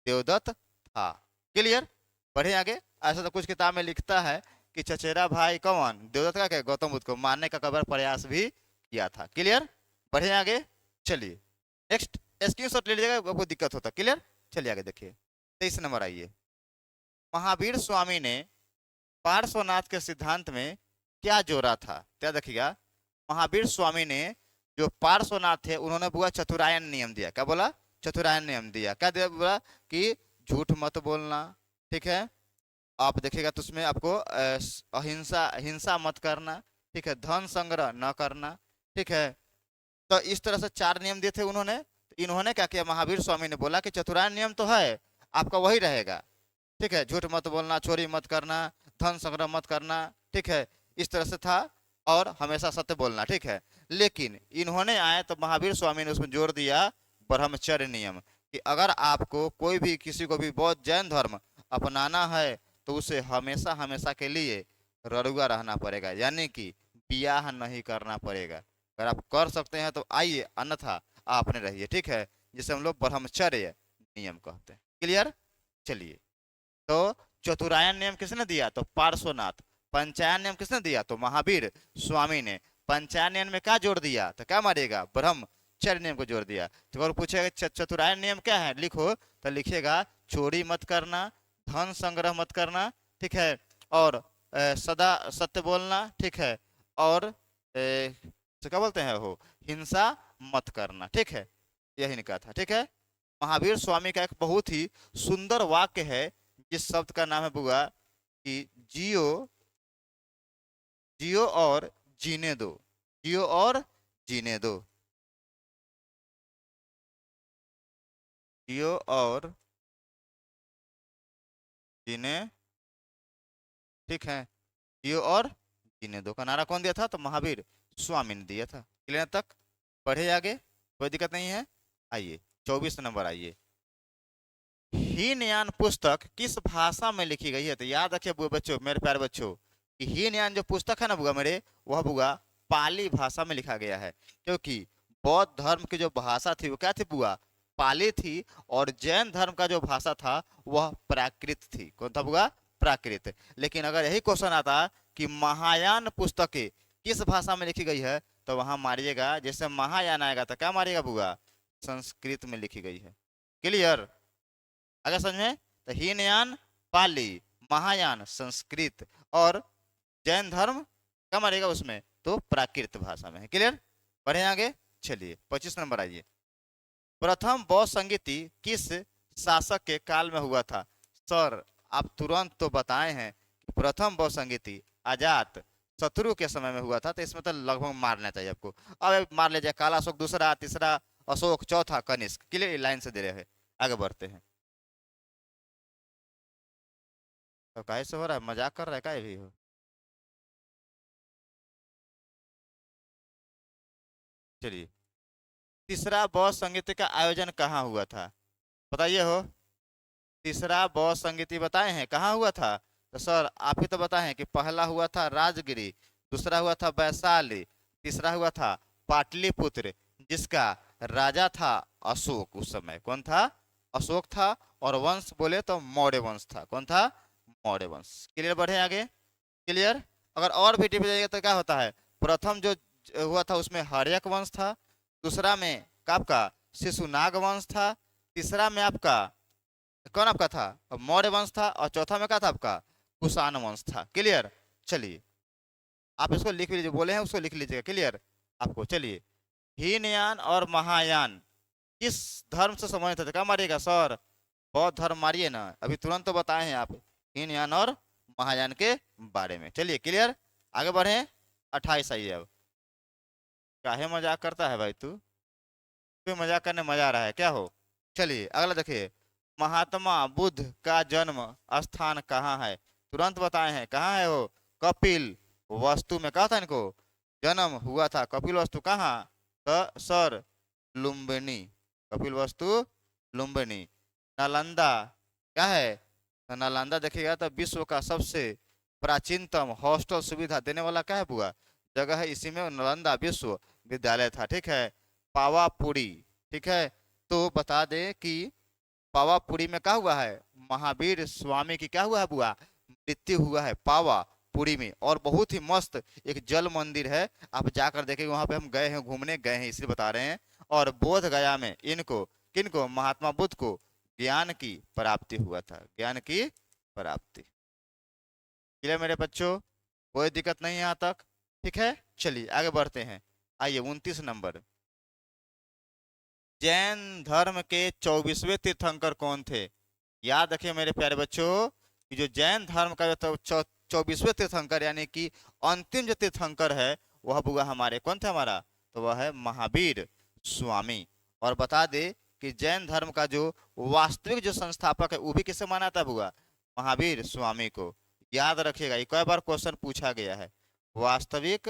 देवदत्त था। क्लियर, बढ़े आगे। ऐसा तो कुछ किताब में लिखता है कि चचेरा भाई कौन? देवदत्त का क्या? गौतम बुद्ध को मारने का कबर प्रयास भी किया था। क्लियर, बढ़े आगे, चलिए नेक्स्ट। स्क्रीनशॉट ले लीजिएगा, आपको दिक्कत होता। क्लियर, चलिए आगे देखिए। 23 नंबर आइए। महावीर स्वामी ने पार्श्वनाथ के सिद्धांत में क्या जोड़ा था? क्या देखिएगा, महावीर स्वामी ने जो पार्श्वनाथ थे उन्होंने बुआ चतुरायन नियम दिया। क्या बोला? चतुरायन नियम दिया। क्या दिया? बोला कि झूठ मत बोलना, ठीक है। आप देखिएगा तो उसमें आपको अहिंसा, हिंसा मत करना, ठीक है। धन संग्रह न करना, ठीक है। तो इस तरह से 4 नियम दिए थे उन्होंने। तो इन्होंने क्या किया? महावीर स्वामी ने बोला कि चतुरायन नियम तो है, आपका वही रहेगा, ठीक है। झूठ मत बोलना, चोरी मत करना, धन संग्रह मत करना, ठीक है, इस तरह से था। और हमेशा सत्य बोलना, ठीक है। लेकिन इन्होंने आए तो महावीर स्वामी ने उसमें जोड़ दिया ब्रह्मचर्य नियम, कि अगर आपको कोई भी, किसी को भी बौद्ध जैन धर्म अपनाना है तो उसे हमेशा हमेशा के लिए रड़ुआ रहना पड़ेगा, यानी कि ब्याह नहीं करना पड़ेगा। अगर आप कर सकते हैं तो आइए, अन्यथा आपने रहिए, ठीक है। जिसे हम लोग ब्रह्मचर्य नियम कहते हैं। क्लियर, चलिए। तो चतुरायन नियम किसने दिया? तो पार्श्वनाथ। पंचायन नियम किसने दिया? तो महावीर स्वामी ने। पंचायन नियम में क्या जोड़ दिया? तो क्या मारेगा? ब्रह्मचर्य नियम को जोड़ दिया। तो अगर पूछेगा चतुरायन नियम क्या है, लिखो, तो लिखिएगा चोरी मत करना, धन संग्रह मत करना, ठीक है। और सदा सत्य बोलना, ठीक है। और तो क्या बोलते हैं हो, हिंसा मत करना, ठीक है। यही निकला था, ठीक है। महावीर स्वामी का एक बहुत ही सुंदर वाक्य है, जिस शब्द का नाम है बुआ कि जियो, जियो और जीने दो, जियो और जीने दो, जियो और जीने, ठीक है। जियो और जीने दो का नारा कौन दिया था? तो महावीर स्वामी ने दिया था। क्लियर तक? पढ़े आगे, कोई दिक्कत नहीं है। आइए 24 नंबर आइए। हीनयान पुस्तक किस भाषा में लिखी गई है? तो याद रखिए बच्चों, मेरे प्यारे बच्चों, कि हीनयान जो पुस्तक है ना बुआ मेरे, वह बुआ पाली भाषा में लिखा गया है, क्योंकि बौद्ध धर्म की जो भाषा थी वो क्या थी बुआ, पाली थी। और जैन धर्म का जो भाषा था वह प्राकृत थी। कौन था बुआ, प्राकृत। लेकिन अगर यही क्वेश्चन आता कि महायान पुस्तकें किस भाषा में लिखी गई है, तो वहां मारिएगा, जैसे महायान आएगा तो क्या मारिएगा बुआ, संस्कृत में लिखी गई है। क्लियर, अगर समझ में, तो हीनयान पाली, महायान संस्कृत, और जैन धर्म क्या मारेगा उसमें, तो प्राकृत भाषा में है। क्लियर, बढ़े आगे, चलिए 25 नंबर आइए। प्रथम बौद्ध संगीति किस शासक के काल में हुआ था? सर आप तुरंत तो बताए हैं कि प्रथम बौद्ध संगीति अजात शत्रु के समय में हुआ था, तो इसमें तो लगभग मारना चाहिए आपको। अब मार लीजिए, काला अशोक दूसरा, तीसरा अशोक, चौथा कनिष्क। क्लियर, लाइन से दे रहे हैं, आगे बढ़ते हैं। तो कैसे हो रहा है, मजाक कर रहा है क्या भी हो? चलिए, तीसरा बौद्ध संगीत का आयोजन कहाँ हुआ था, बताइए हो। तीसरा बौद्ध संगीति बताए हैं कहाँ हुआ था, तो सर आप ही तो बताए हैं कि पहला हुआ था राजगिरी, दूसरा हुआ था वैशाली, तीसरा हुआ था पाटलिपुत्र, जिसका राजा था अशोक। उस समय कौन था, अशोक था। और वंश बोले तो मौर्य वंश था। कौन था, मौर्य वंश। क्लियर, बढ़े आगे। क्लियर, अगर और भी टिप जाएगा तो क्या होता है, प्रथम जो हुआ था उसमें हर्यक वंश था, दूसरा में का आपका शिशुनाग वंश था, तीसरा में आपका कौन आपका था, मौर्य वंश था, और चौथा में क्या था आपका, कुषाण वंश था। क्लियर, चलिए आप इसको लिख लीजिए, बोले हैं उसको लिख लीजिएगा। क्लियर आपको, चलिए हीनयान और महायान किस धर्म से संबंधित थे, क्या मारिएगा सर, बौद्ध धर्म मारिए ना, अभी तुरंत तो बताए हैं आप हीनयान और महायान के बारे में। चलिए क्लियर, आगे बढ़े। 28 आइए अब। काहे मजाक करता है भाई तू, कोई मजाक करने मजा आ रहा है क्या हो। चलिए अगला देखिए, महात्मा बुद्ध का जन्म स्थान कहाँ है, तुरंत बताए हैं कहाँ है वो, कपिल वस्तु में कहा था इनको जन्म हुआ था। कपिल वस्तु कहाँ, तो सर लुम्बिनी, कपिल वस्तु लुम्बिनी। नालंदा क्या है, तो नालंदा देखिएगा तो विश्व का सबसे प्राचीनतम हॉस्टल सुविधा देने वाला क्या है बुआ, जगह है, इसी में नालंदा विश्वविद्यालय था। ठीक है, पावापुरी, ठीक है, तो बता दें कि पावापुरी में क्या हुआ है, महावीर स्वामी की क्या हुआ है बुआ, मृत्यु हुआ है पावापुरी में। और बहुत ही मस्त एक जल मंदिर है, आप जाकर देखेंगे, वहां पे हम गए हैं, घूमने गए हैं इसलिए बता रहे हैं। और बोध गया में इनको किनको, महात्मा बुद्ध को ज्ञान की प्राप्ति हुआ था, ज्ञान की प्राप्ति। क्लियर मेरे बच्चों, कोई दिक्कत नहीं है यहाँ तक, ठीक है। चलिए आगे बढ़ते हैं, आइए 29 नंबर। जैन धर्म के 24वें तीर्थंकर कौन थे? याद रखिए मेरे प्यारे बच्चों कि जो जैन धर्म का जो 24वें तीर्थंकर यानी कि अंतिम जो तीर्थंकर है, वह बुआ हमारे कौन थे, हमारा तो वह है महावीर स्वामी। और बता दे कि जैन धर्म का जो वास्तविक जो संस्थापक है वो भी किसे माना था बुआ, महावीर स्वामी को। याद रखिएगा, ये कई बार क्वेश्चन पूछा गया है, वास्तविक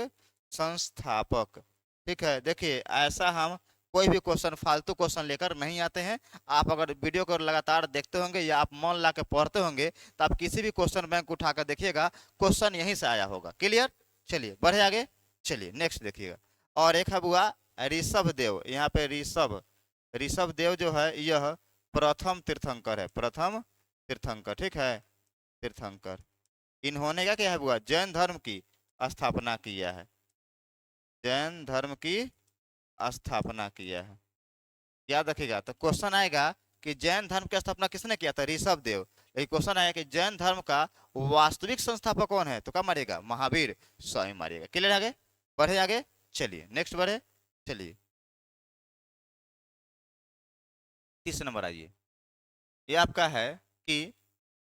संस्थापक। ठीक है, देखिए ऐसा हम कोई भी क्वेश्चन फालतू क्वेश्चन लेकर नहीं आते हैं। आप अगर वीडियो को लगातार देखते होंगे या आप मन ला के पढ़ते होंगे, तो आप किसी भी क्वेश्चन बैंक उठाकर देखिएगा, क्वेश्चन यहीं से आया होगा। क्लियर, चलिए बढ़े आगे। चलिए नेक्स्ट देखिएगा, और एक है बुआ ऋषभ देव। यहाँ पे ऋषभ, ऋषभ देव जो है यह प्रथम तीर्थंकर है, प्रथम तीर्थंकर। ठीक है, तीर्थंकर। इन्होंने क्या किया है बुआ, जैन धर्म की स्थापना किया है, जैन धर्म की स्थापना किया है। याद रखिएगा, तो क्वेश्चन आएगा कि जैन धर्म की स्थापना किसने किया था, ऋषभ देव। लेकिन क्वेश्चन आएगा कि जैन धर्म का वास्तविक संस्थापक कौन है, तो क्या मारिएगा, महावीर स्वामी मारिएगा। क्लियर, आगे बढ़े आगे। चलिए नेक्स्ट बढ़े, चलिए 30 नंबर आइए। ये आपका है कि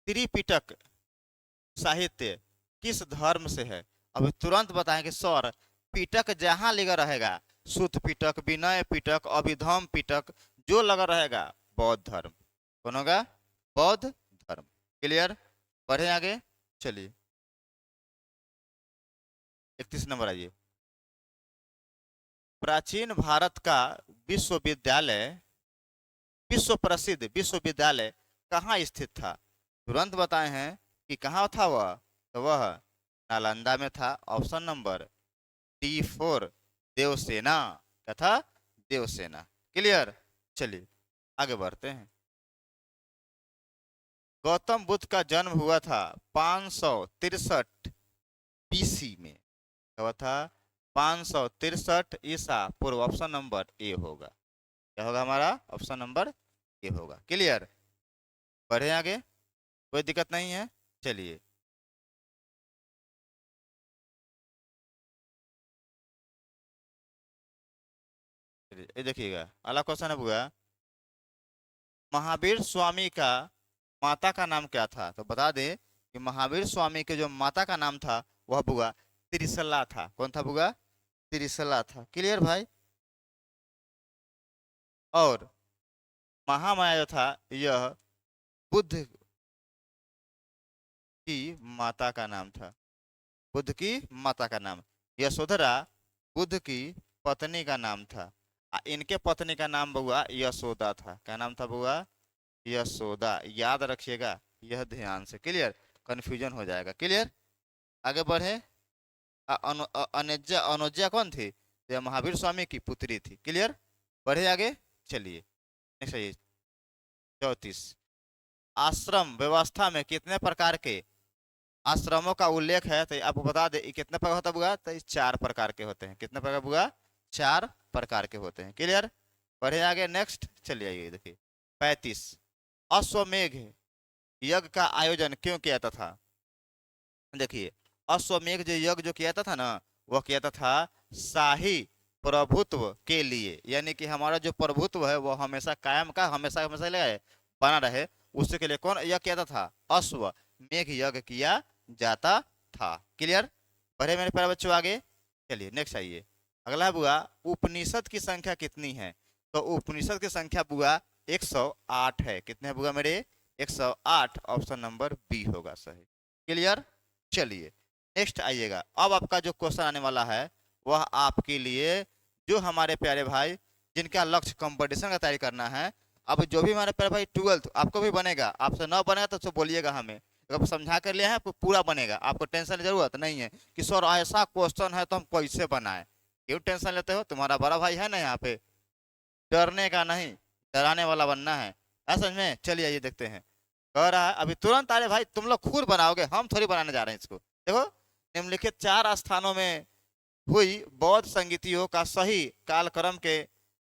त्रिपिटक साहित्य किस धर्म से है। अब तुरंत बताएंगे सर, पिटक जहां लगा रहेगा, सुत पिटक, विनय पिटक, अभिधम पिटक, जो लगा रहेगा बौद्ध धर्म। कौन होगा, बौद्ध धर्म। क्लियर, बढ़े आगे। चलिए 31 नंबर आइए। प्राचीन भारत का विश्वविद्यालय, विश्व प्रसिद्ध विश्वविद्यालय कहाँ स्थित था, तुरंत बताए हैं कि कहाँ था वह, तो वह नालंदा में था। Option number D4 Devasena. क्या था? देवसेना। क्लियर। चलिए आगे बढ़ते हैं। गौतम बुद्ध का जन्म हुआ था 563 BC में। क्या हुआ था? 563 ईसा पूर्व। ऑप्शन नंबर ए होगा। क्या होगा हमारा? ऑप्शन नंबर ए होगा। क्लियर। बढ़े आगे, कोई दिक्कत नहीं है। चलिए ये देखिएगा, अगला क्वेश्चन है बुआ, महावीर स्वामी का माता का नाम क्या था? तो बता दें कि महावीर स्वामी के जो माता का नाम था वह बुआ त्रिशला था। कौन था बुआ? त्रिशला था। क्लियर भाई। और महामाया जो था यह बुद्ध की माता का नाम था। बुद्ध की माता का नाम यशोधरा बुद्ध की पत्नी का नाम था। इनके पत्नी का नाम बुआ यशोदा था। क्या नाम था बुआ? यशोदा। याद रखिएगा यह ध्यान से। क्लियर। कंफ्यूजन हो जाएगा। क्लियर। आगे बढ़े। अनुज्जा। अनुज्जा कौन थी? यह महावीर स्वामी की पुत्री थी। क्लियर। बढ़े आगे। चलिए नेक्स्ट है 34। आश्रम व्यवस्था में कितने प्रकार के आश्रमों का उल्लेख है? तो आपको बता दे कितने प्रकार होता बुआ? तो 4 प्रकार के होते हैं। कितने प्रकार बुआ? 4 प्रकार के होते हैं। क्लियर। बढ़े आगे नेक्स्ट। चलिए आइए देखिए 35। अश्वमेघ यज्ञ का आयोजन क्यों किया था? देखिए अश्वमेघ जो यज्ञ जो किया था ना, वह किया था शाही प्रभुत्व के लिए। यानी कि हमारा जो प्रभुत्व है वह हमेशा कायम का हमेशा हमेशा लगे बना रहे, उसके लिए कौन यज्ञ किया था? अश्व मेघ यज्ञ किया जाता था। क्लियर। बढ़े मेरे प्यारे बच्चों आगे। चलिए नेक्स्ट आइए। अगला है बुआ, उपनिषद की संख्या कितनी है? तो उपनिषद की संख्या बुआ 108 है। कितने हैं बुआ मेरे? 108। ऑप्शन नंबर बी होगा सही। क्लियर। चलिए नेक्स्ट आइएगा। अब आपका जो क्वेश्चन आने वाला है वह आपके लिए, जो हमारे प्यारे भाई जिनका लक्ष्य कंपटीशन का तैयारी करना है, अब जो भी हमारे प्यारे भाई 12th आपको भी बनेगा, आपसे न बनेगा तो बोलिएगा हमें, अगर समझा कर लिया है आपको पूरा बनेगा। आपको टेंशन की जरूरत नहीं है कि सर ऐसा क्वेश्चन है तो हम कैसे बनाए। क्यों टेंशन लेते हो? तुम्हारा बड़ा भाई है ना यहाँ पे। डरने का नहीं, डराने वाला बनना है। समझ में? चलिए ये देखते हैं। कह रहा है अभी तुरंत। अरे भाई तुम लोग खुद बनाओगे, हम थोड़ी बनाने जा रहे हैं इसको। देखो निम्नलिखित 4 स्थानों में हुई बौद्ध संगीतियों का सही कालक्रम के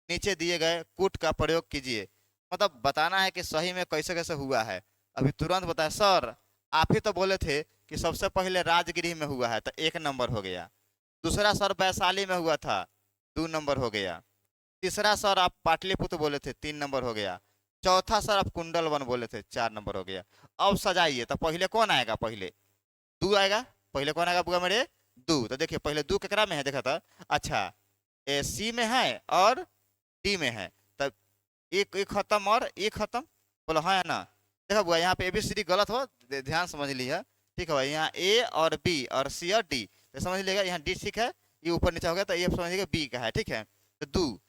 नीचे दिए गए कूट का प्रयोग कीजिए। मतलब बताना है कि सही में कैसे कैसे हुआ है। अभी तुरंत बताए सर, आप ही तो बोले थे कि सबसे पहले राजगिरी में हुआ है, तो 1 नंबर हो गया। दूसरा सर वैशाली में हुआ था, 2 नंबर हो गया। तीसरा सर आप पाटलिपुत्र बोले थे, 3 नंबर हो गया। चौथा सर आप कुंडल वन बोले थे, 4 नंबर हो गया। अब सजाइए तो पहले कौन आएगा? पहले 2 आएगा। पहले कौन आएगा बुआ मेरे? 2। तो देखिए पहले 2 केकरा में है देखा था। अच्छा ए सी में है और डी में है। तब एक एक खत्म और एक खत्म। बोलो हाँ है ना? देखो बुआ यहाँ पे ABCD गलत हो, ध्यान समझ लिया। ठीक है भाई, यहाँ ए और बी और सी और डी, तो समझ लीजिएगा यहाँ डी ठीक है, ये ऊपर नीचे हो गया, तो ये समझ लीजिएगा बी का है। ठीक है। तो दू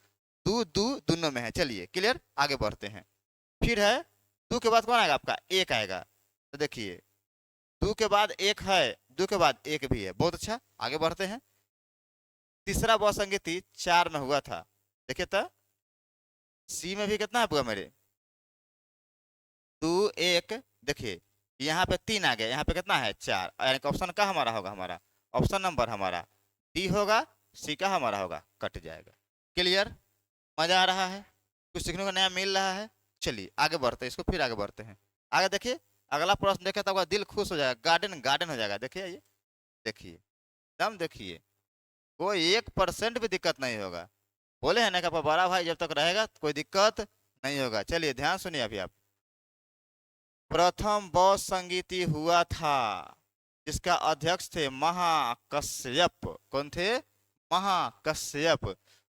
दू दू दोनों में है। चलिए क्लियर। आगे बढ़ते हैं। फिर है 2 के बाद कौन आएगा? आपका 1 आएगा। तो देखिए 2 के बाद 1 है, 2 के बाद 1 भी है। बहुत अच्छा। आगे बढ़ते हैं। तीसरा बहुसंगीति 4 में हुआ था। देखिए तो सी में भी कितना है बुआ मेरे? 2 1। देखिए यहाँ पे 3 आ गया, यहाँ पे कितना है? 4। यानी कि ऑप्शन का हमारा होगा, हमारा ऑप्शन नंबर हमारा डी होगा। सी का हमारा होगा, कट जाएगा। क्लियर। मजा आ रहा है, कुछ सीखने को नया मिल रहा है। चलिए आगे बढ़ते हैं इसको, फिर आगे बढ़ते हैं। आगे देखिए अगला प्रश्न देखे तो आपका दिल खुश हो जाएगा, गार्डन गार्डन हो जाएगा। देखिए ये देखिए एकदम देखिए, कोई 1% भी दिक्कत नहीं होगा। बोले है ना कि आपका बड़ा भाई जब तक रहेगा तो कोई दिक्कत नहीं होगा। चलिए ध्यान सुनिए अभी आप। प्रथम बौद्ध संगीति हुआ था जिसका अध्यक्ष थे महाकश्यप। कौन थे? महाकश्यप।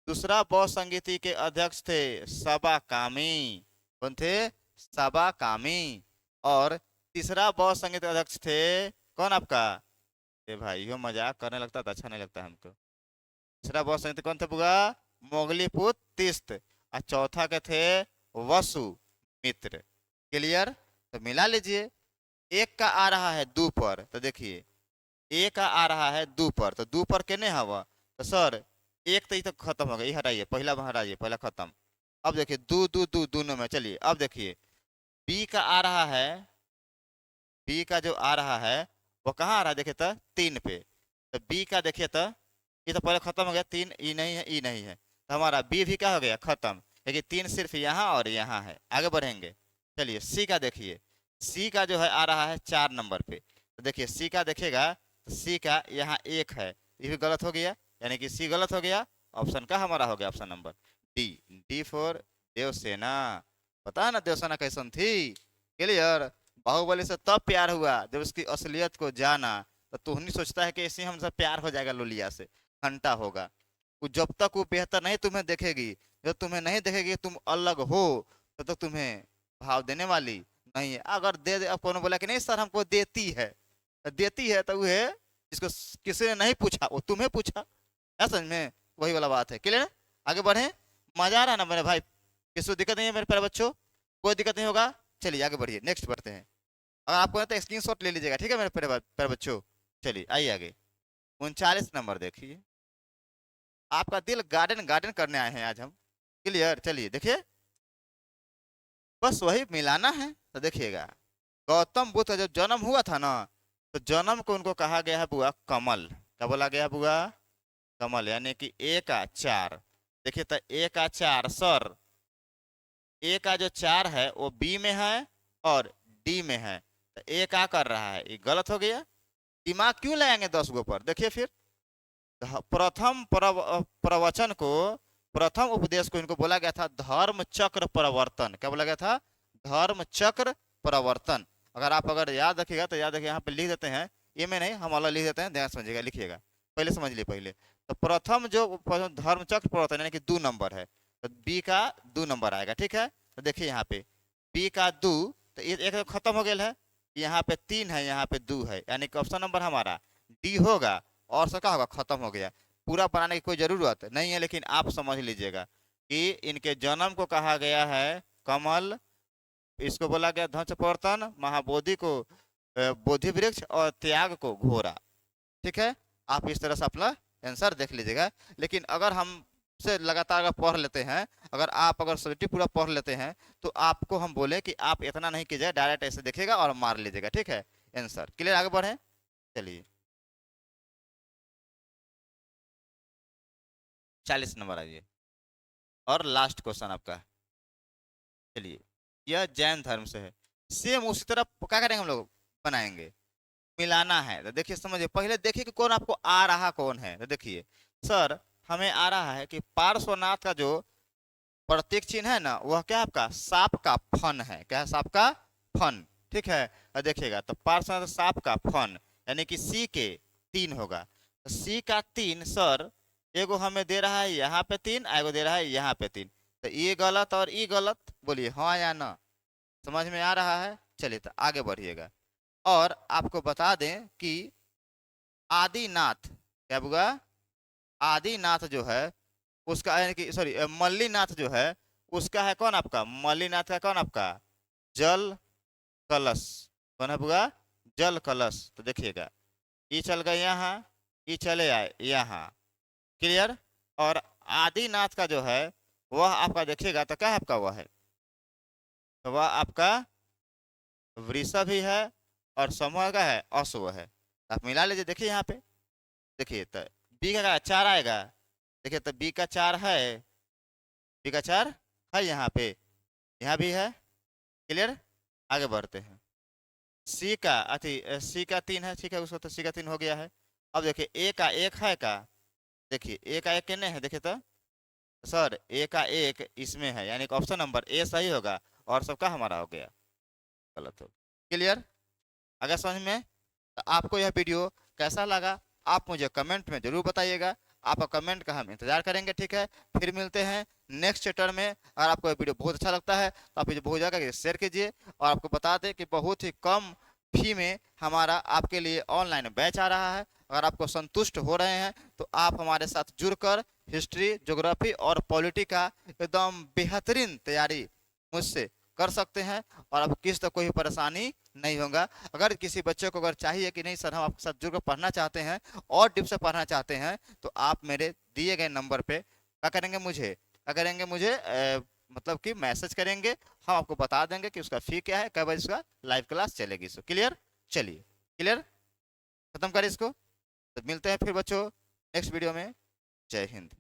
दूसरा बौद्ध संगीति के अध्यक्ष थे सबाकामी। कौन थे? सबाकामी। और तीसरा बौद्ध संगीत के अध्यक्ष थे कौन आपका? ए भाई यो मजाक करने लगता तो अच्छा नहीं लगता हमको। तीसरा बौद्ध संगीत कौन थे बुआ? मोगलीपुत्र तीस्त। और चौथा के थे वसु मित्र। क्लियर। तो मिला लीजिए। 1 का आ रहा है 2 पर, तो देखिए ए का आ रहा है दू पर, तो दू पर केने हवा, तो सर एक तो ये तो खत्म हो गया, ये हटाइए, पहला हटाइए, पहला खत्म। अब देखिए दू दू दू दोनों में, चलिए अब देखिए बी का आ रहा है, बी का जो आ रहा है वो कहाँ आ रहा है, देखिए तो 3 पे, तो बी का देखिए तो ये तो पहले खत्म हो गया, 3 ई नहीं है, ई नहीं है, तो हमारा बी भी क्या हो गया खत्म, क्योंकि 3 सिर्फ यहाँ और यहाँ है। आगे बढ़ेंगे, चलिए सी का देखिए, सी का जो है आ रहा है 4 नंबर पे, तो देखिए सी का देखिएगा, तो सी का यहाँ 1 है, ये भी गलत हो गया, यानी कि सी गलत हो गया। ऑप्शन का हमारा हो गया option number D, D for Devasena. पता है ना देवसेना कैसन थी, क्लियर। बाहुबली से तब प्यार हुआ जब उसकी असलियत को जाना, तो तू नहीं सोचता है कि ऐसे हमसे प्यार हो जाएगा लोलिया से, घंटा होगा। वो जब तक वो बेहतर नहीं तुम्हें देखेगी, जब तुम्हें नहीं देखेगी तुम अलग हो, तब तक तुम्हें भाव देने वाली नहीं है। अगर दे दे, अब कौन बोला कि नहीं सर हमको देती है, देती है तो वो है जिसको किसी ने नहीं पूछा वो तुम्हें पूछा है, समझ में, वही वाला बात है, क्लियर। आगे बढ़े, मजा आ रहा है ना मेरे भाई, किसी को दिक्कत नहीं है मेरे प्यारे बच्चों, कोई दिक्कत नहीं होगा। चलिए आगे बढ़िए, नेक्स्ट बढ़ते हैं। अगर आपको है तो स्क्रीन शॉट ले लीजिएगा, ठीक है मेरे प्यारे बच्चों। चलिए आइए आगे, 39 नंबर देखिए, आपका दिल गार्डन गार्डन करने आए हैं आज हम, क्लियर। चलिए देखिए, बस वही मिलाना है। तो देखिएगा, गौतम बुद्ध का जब जन्म हुआ था ना, तो जन्म को उनको कहा गया है बुआ कमल, क्या बोला गया बुआ, कमल, यानी कि ए का 4। देखिए तो ए का 4 सर, ए का जो 4 है वो बी में है और डी में है, तो ए क्या कर रहा है, ये गलत हो गया। दिमाग क्यों लगाएंगे 10 गो पर, देखिए फिर प्रथम प्रवचन को, प्रथम उपदेश को इनको बोला गया था धर्म चक्र प्रवर्तन, क्या बोला गया था, धर्म चक्र प्रवर्तन। अगर याद रखिएगा तो याद रखिए, यहाँ पे लिख देते हैं, ये में नहीं हम वाला लिख देते हैं, ध्यान समझिएगा, लिखिएगा, पहले समझ लिए पहले। तो प्रथम जो धर्म चक्र प्रवर्तन यानी कि 2 नंबर है, तो बी का 2 नंबर आएगा, ठीक है। तो देखिए यहाँ पे बी का 2, तो ये एक खत्म हो गया है, यहाँ पे 3 है, यहाँ पे 2 है, यानी कि ऑप्शन नंबर हमारा डी होगा। और सब क्या होगा, खत्म हो गया। पूरा बनाने की कोई जरूरत नहीं है, लेकिन आप समझ लीजिएगा कि इनके जन्म को कहा गया है कमल, इसको बोला गया ध्वंस प्रवर्तन, महाबोधि को बोधि वृक्ष, और त्याग को घोड़ा, ठीक है। आप इस तरह से अपना आंसर देख लीजिएगा। लेकिन अगर हम से लगातार अगर पढ़ लेते हैं, अगर सब्जेक्ट पूरा पढ़ लेते हैं, तो आपको हम बोले कि आप इतना नहीं कीजिए, डायरेक्ट ऐसे देखिएगा और मार लीजिएगा, ठीक है। आंसर क्लियर, आगे बढ़े, चलिए 40 नंबर आइए, और लास्ट क्वेश्चन आपका। चलिए, यह जैन धर्म से है, सेम उसी तरह क्या करेंगे हम लोग, बनाएंगे, मिलाना है। तो देखिए समझिए, पहले देखिए कि कौन आपको आ रहा कौन है। तो देखिए सर, हमें आ रहा है कि पार्श्वनाथ का जो प्रतीक चिन्ह है ना, वह क्या आपका सांप का फन है, क्या है, सांप का फन, ठीक है। और देखिएगा तो पार्श्वनाथ सांप का फन, यानी कि सी के 3 होगा। तो सी का 3 सर, एगो हमें दे रहा है यहाँ पे 3, एगो दे रहा है यहाँ पे 3, तो ये गलत और ये गलत, बोलिए हाँ या ना, समझ में आ रहा है। चलिए तो आगे बढ़िएगा, और आपको बता दें कि आदिनाथ, क्या हुआ, आदिनाथ जो है उसका, यानी कि सॉरी मल्लीनाथ जो है उसका है कौन आपका, मल्लीनाथ का कौन आपका, जल कलश, कौन है बुआ, जल कलश। तो देखिएगा ये चल गए यहाँ, ये चले आए यहाँ, क्लियर। और आदिनाथ का जो है वह आपका देखिएगा तो क्या है आपका, वह है, तो वह आपका वृषभ ही है, और समूह का है अश्व है। आप मिला लीजिए, देखिए यहाँ पे, देखिए तो बी का 4 आएगा, देखिए तो बी का 4 है, बी का 4 है यहाँ पे, यहाँ भी है, क्लियर। आगे बढ़ते हैं, सी का सी का 3 है, ठीक है, उसको तो सी का 3 हो गया है। अब देखिए ए का 1 है का, देखिए ए का 1 कितने है, देखिए तो सर ए का 1 इसमें है, यानी कि ऑप्शन नंबर ए सही होगा, और सबका हमारा हो गया गलत हो, क्लियर। अगर समझ में, तो आपको यह वीडियो कैसा लगा आप मुझे कमेंट में जरूर बताइएगा, आपका कमेंट का हम इंतजार करेंगे, ठीक है। फिर मिलते हैं नेक्स्ट चैप्टर में। अगर आपको ये वीडियो बहुत अच्छा लगता है तो आप मुझे बहुत ज़्यादा शेयर कीजिए, और आपको बता दें कि बहुत ही कम फी में हमारा आपके लिए ऑनलाइन बैच आ रहा है। अगर आपको संतुष्ट हो रहे हैं तो आप हमारे साथ जुड़कर हिस्ट्री, ज्योग्राफी और पॉलिटी का एकदम बेहतरीन तैयारी मुझसे कर सकते हैं और आपको किसी तरह कोई परेशानी नहीं होगा। अगर किसी बच्चे को अगर चाहिए कि नहीं सर हम आपके साथ जुड़ कर पढ़ना चाहते हैं और डिप से पढ़ना चाहते हैं, तो आप मेरे दिए गए नंबर पे क्या करेंगे, मुझे क्या करेंगे, मुझे मतलब कि मैसेज करेंगे। हम आपको बता देंगे कि उसका फी क्या है, कब बजे उसका लाइव क्लास चलेगी। सो क्लियर, चलिए क्लियर, खत्म करें इसको। तो मिलते हैं फिर बच्चों नेक्स्ट वीडियो में। जय हिंद।